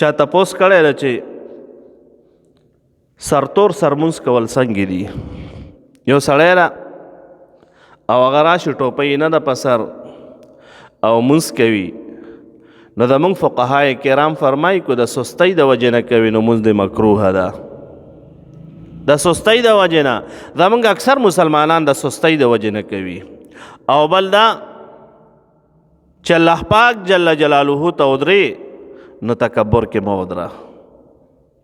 چا تپوس کړی ده چې سرتور سرمونځ کول څنګه دي. یو سړی را او هغه راشي ټوپۍ نه ده په سر او مونځ کوي، نو زموږ فقهای کرام فرمایي که د سستۍ د وجې نه کوي نو مونځ د مکروه ده. د سستۍ د وجې نه زموږ اکثر مسلمانان د سستۍ د وجې نه کوي. او بل دا چې الله پاک جل جلاله ته ودرې نو تکبر کې مه ودره.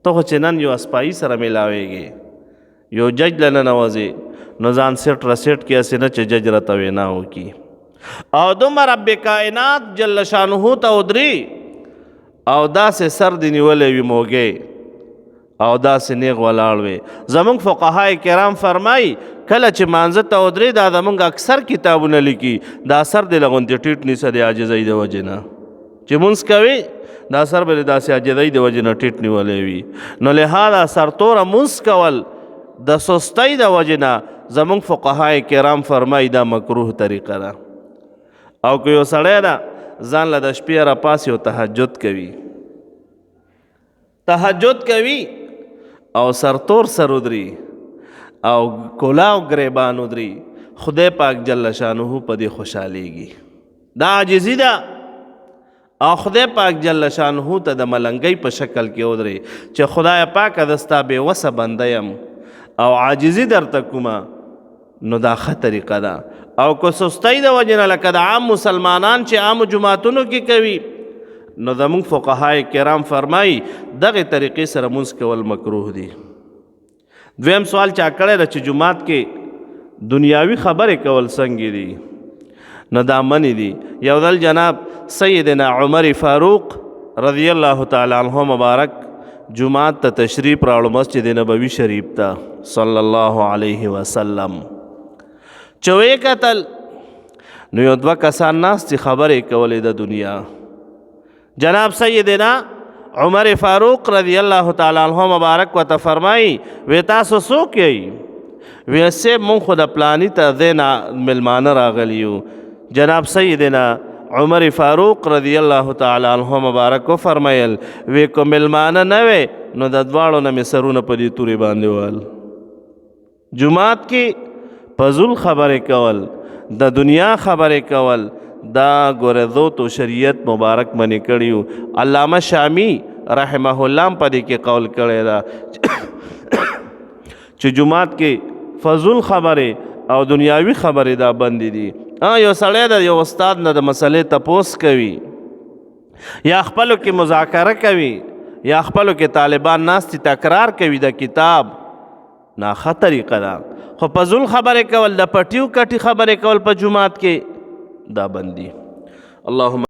ته خو چې نن یو اسپایي سره میلاویږي، یو جج له ننوځې نو ځان سیټ رسیټ کې هسې نه چې جج راته وینا وکړي. او دومره رب کائنات جل شانه ته ودرې او داسې سر دې نیولی وي موږی او داسې نیغ ولاړ وي. زموږ فقهای کرام فرمایي کله چې مانځه ته ودرې دا زموږ اکثر کتابونه لیکي دا سر دې له غوندې ټیټ نیسه د عاجزۍ د وجې نه. چې مونځ کوي دا سر به دې داسې عاجزۍ د وجې نه ټیټ نیولی وي. نو لهذا سرتوره مونځ کول د سستۍ د وجې نه زموږ فقهای کرام فرمایي دا مکروه طریقه ده. او که یو سړی ده ځان له د شپې راپاسي او تهجد کوي او سرتور سر ودري او کلاو گریبان ودري، خدای پاک جل شانه په دې خوشحالیږي. دا عاجزي ده. او خدای پاک جل شانه ته د ملنګۍ په شکل کې ودري چې خدای پاک د ستا بې وسه بنده یم او عاجزي درته کومه، نو دا ښه طریقه ده. او که سستۍ د وجې نه لکه د عام مسلمانان چې عامو جماعتونو کې کوي نو زموږ فقهای کرام فرمایي دغې طریقې سره مونځ کول مکروه دي. دویم سوال چا کړی ده چې جماعت کې دنیاوي خبرې کول څنګه دي، نو دا منې دي. یو ځل جناب سیدنا عمر فاروق رضی الله تعالی عنه مبارک جماعت ته تشریف راوړو مسجد نبوي شریف ته صلی الله علیه وسلم. چې ویې کتل نو یو دوه کسان ناست چې خبرې کولې د دنیا. جناب سیدنا عمر فاروق رضی الله تعالی عنه مبارک ورته فرمایي وی تاسو څوک یئ؟ وی صاحب مونږ خو د پلاني ته ځای نه میلمانه راغلي یو. جناب سیدنا عمر فاروق رضی الله تعالی عنه مبارک وفرمایل وی که میلمانه نه وی نو د دواړو نه مې سرونه په دې تورې باندې وال. جماعت کې فضول خبرې کول، د دنیا خبرې کول، دا ګورې تو شریعت مبارک منې کړي. علامه شامی رحمه الله په دې کې قول کړی دا چې جماعت کې فضول خبرې او دنیاوي خبرې دا بندې دي. یو سړی د یو استاد نه د مسلې تپوس کوي یا خپلو کې مذاکره کوي یا خپلو کې طالبان ناستې تکرار کوي د کتاب، نه ښه طریقه ده. خو فضول خبرې کول د پټیو کټي خبرې کول په جماعت کې دا بندي. اللهم